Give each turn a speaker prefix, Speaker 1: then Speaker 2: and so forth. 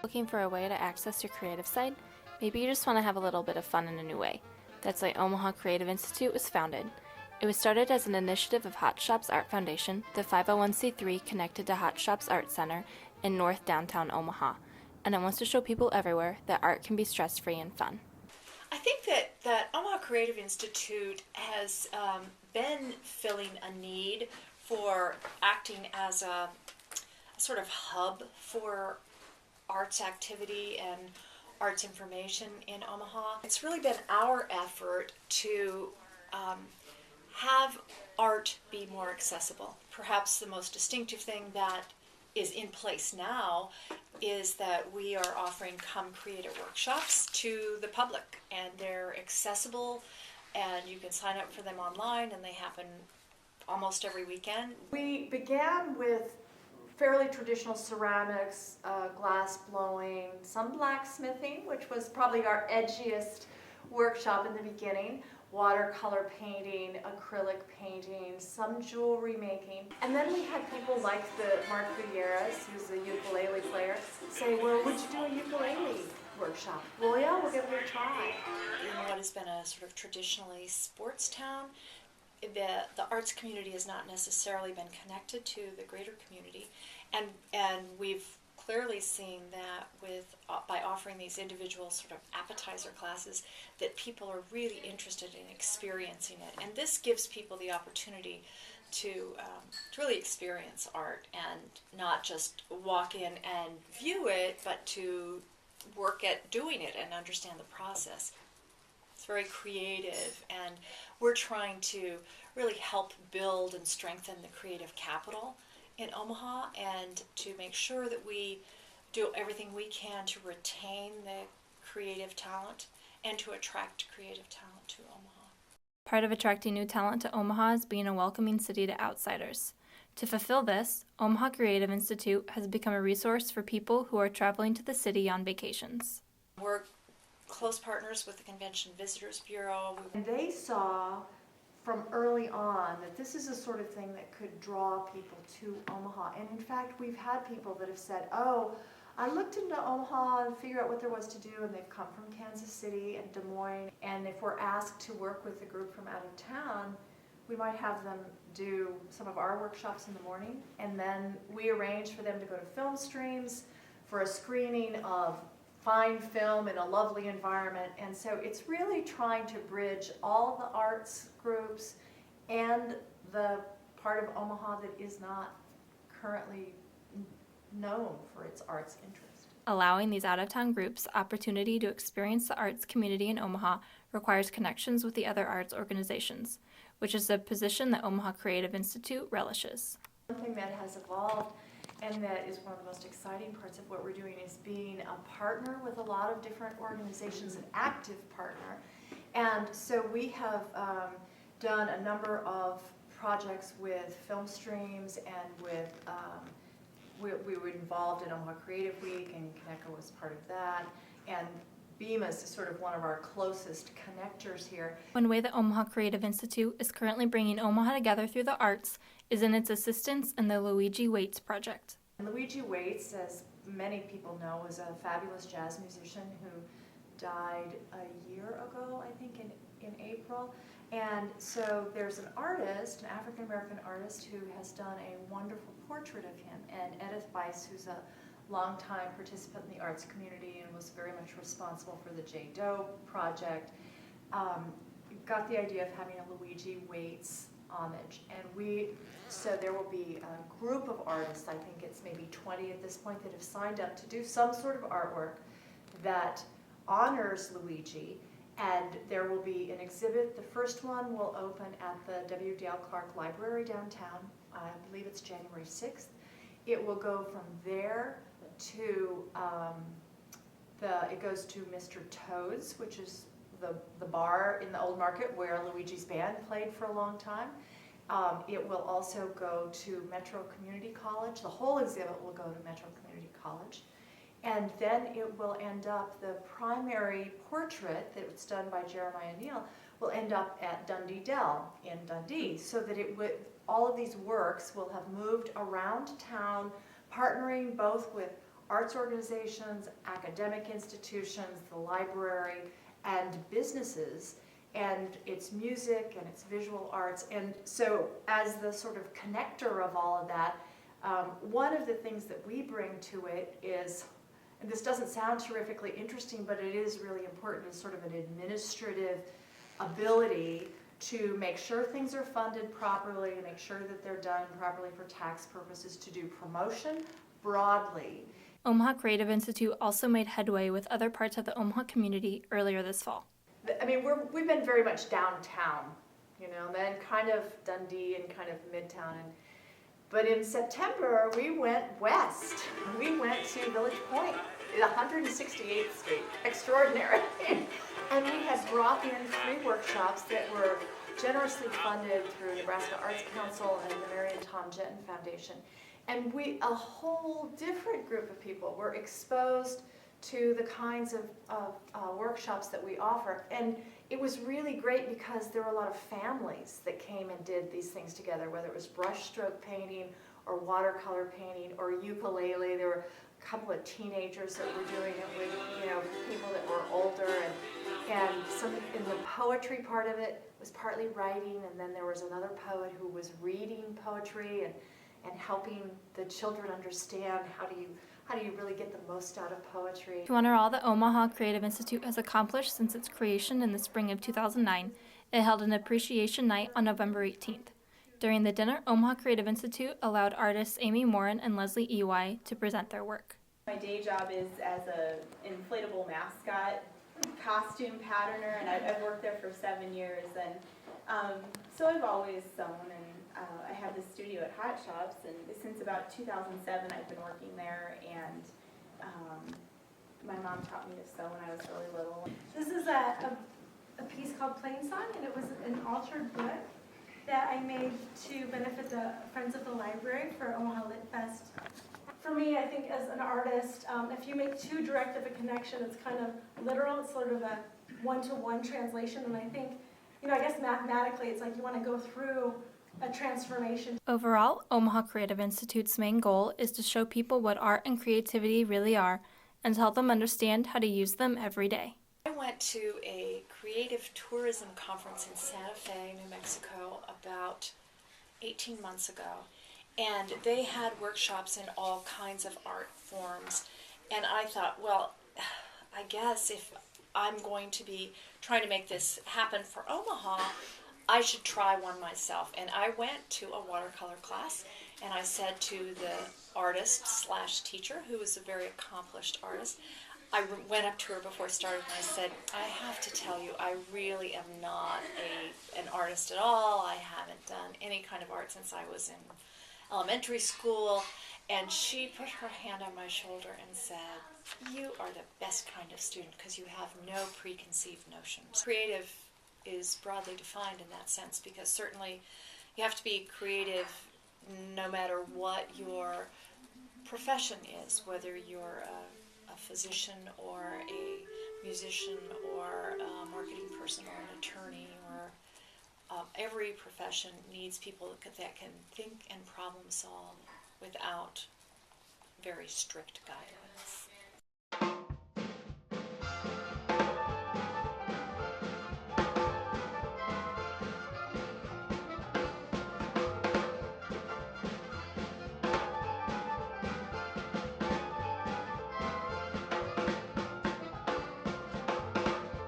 Speaker 1: Looking for a way to access your creative side? Maybe you just want to have a little bit of fun in a new way. That's why Omaha Creative Institute was founded. It was started as an initiative of Hot Shops Art Foundation, the 501c3 connected to Hot Shops Art Center in North Downtown Omaha, and it wants to show people everywhere that art can be stress-free and fun.
Speaker 2: I think that Omaha Creative Institute has been filling a need for acting as a sort of hub for arts activity and arts information in Omaha. It's really been our effort to have art be more accessible. Perhaps the most distinctive thing that is in place now is that we are offering Come Creative workshops to the public, and they're accessible and you can sign up for them online, and they happen almost every weekend.
Speaker 3: We began with fairly traditional ceramics, glass blowing, some blacksmithing, which was probably our edgiest workshop in the beginning, watercolor painting, acrylic painting, some jewelry making. And then we had people like Mark Gutierrez, who's a ukulele player, say, well, would you do a ukulele workshop? Well, yeah, we'll give it a try.
Speaker 2: In what has been a sort of traditionally sports town, the arts community has not necessarily been connected to the greater community, and we've clearly seen that by offering these individual sort of appetizer classes, that people are really interested in experiencing it, and this gives people the opportunity to really experience art and not just walk in and view it, but to work at doing it and understand the process. It's very creative, and we're trying to really help build and strengthen the creative capital in Omaha, and to make sure that we do everything we can to retain the creative talent and to attract creative talent to Omaha.
Speaker 1: Part of attracting new talent to Omaha is being a welcoming city to outsiders. To fulfill this, Omaha Creative Institute has become a resource for people who are traveling to the city on vacations.
Speaker 2: We're close partners with the Convention Visitors Bureau.
Speaker 3: And they saw from early on that this is a sort of thing that could draw people to Omaha. And in fact, we've had people that have said, oh, I looked into Omaha and figured out what there was to do, and they've come from Kansas City and Des Moines. And if we're asked to work with a group from out of town, we might have them do some of our workshops in the morning, and then we arrange for them to go to film streams for a screening of fine film in a lovely environment. And so it's really trying to bridge all the arts groups and the part of Omaha that is not currently known for its arts interest.
Speaker 1: Allowing these out-of-town groups opportunity to experience the arts community in Omaha requires connections with the other arts organizations, which is a position that Omaha Creative Institute relishes.
Speaker 3: One thing that has evolved, and that is one of the most exciting parts of what we're doing, is being a partner with a lot of different organizations, an active partner. And so we have done a number of projects with film streams, and with we were involved in Omaha Creative Week, and Kaneko was part of that. And BEMAS is sort of one of our closest connectors here.
Speaker 1: One way that Omaha Creative Institute is currently bringing Omaha together through the arts is in its assistance in the Luigi Waits project.
Speaker 3: Luigi Waits, as many people know, is a fabulous jazz musician who died a year ago, I think, in April. And so there's an artist, an African-American artist, who has done a wonderful portrait of him, and Edith Weiss, who's a longtime participant in the arts community and was very much responsible for the J. Doe project, got the idea of having a Luigi Waits homage. And so there will be a group of artists, I think it's maybe 20 at this point, that have signed up to do some sort of artwork that honors Luigi. And there will be an exhibit. The first one will open at the W. Dale Clark Library downtown. I believe it's January 6th. It will go from there to, it goes to Mr. Toad's, which is the bar in the Old Market where Luigi's band played for a long time. It will also go to Metro Community College. The whole exhibit will go to Metro Community College. And then it will end up, the primary portrait that was done by Jeremiah Neal will end up at Dundee Dell in Dundee, so that all of these works will have moved around town, partnering both with arts organizations, academic institutions, the library, and businesses. And it's music and it's visual arts. And so as the sort of connector of all of that, one of the things that we bring to it is, and this doesn't sound terrifically interesting, but it is really important, is sort of an administrative ability to make sure things are funded properly, to make sure that they're done properly for tax purposes, to do promotion broadly.
Speaker 1: Omaha Creative Institute also made headway with other parts of the Omaha community earlier this fall.
Speaker 3: I mean, we've been very much downtown, you know, then kind of Dundee and kind of Midtown. But in September, we went west. We went to Village Point, 168th Street. Extraordinary. And we had brought in 3 workshops that were generously funded through Nebraska Arts Council and the Mary and Tom Jetton Foundation. And a whole different group of people were exposed to the kinds of workshops that we offer. And it was really great because there were a lot of families that came and did these things together, whether it was brushstroke painting or watercolor painting or ukulele. There were a couple of teenagers that were doing it with, you know, people that were older, and some in the poetry part of it was partly writing, and then there was another poet who was reading poetry and helping the children understand how do you really get the most out of poetry.
Speaker 1: To honor all that Omaha Creative Institute has accomplished since its creation in the spring of 2009, it held an appreciation night on November 18th. During the dinner, Omaha Creative Institute allowed artists Amy Morin and Leslie Ely to present their work.
Speaker 4: My day job is as an inflatable mascot costume patterner, and I've worked there for 7 years, and so I've always sewn, and I have this studio at Hot Shops, and since about 2007 I've been working there, and my mom taught me to sew when I was really little.
Speaker 5: This is a piece called Plain Song, and it was an altered book that I made to benefit the Friends of the Library for Omaha Lit Fest. For me, I think as an artist, if you make too direct of a connection, it's kind of literal. It's sort of a one-to-one translation, and I think, you know, I guess mathematically it's like you want to go through a transformation.
Speaker 1: Overall, Omaha Creative Institute's main goal is to show people what art and creativity really are and to help them understand how to use them every day.
Speaker 2: I went to a creative tourism conference in Santa Fe, New Mexico, about 18 months ago. And they had workshops in all kinds of art forms. And I thought, well, I guess if I'm going to be trying to make this happen for Omaha, I should try one myself. And I went to a watercolor class, and I said to the artist/teacher, who was a very accomplished artist, I went up to her before I started, and I said, I have to tell you, I really am not an artist at all. I haven't done any kind of art since I was in elementary school. And she put her hand on my shoulder and said, you are the best kind of student because you have no preconceived notions. Creative is broadly defined in that sense, because certainly you have to be creative no matter what your profession is, whether you're a physician or a musician or a marketing person or an attorney, or every profession needs people that can think and problem solve without very strict guidelines.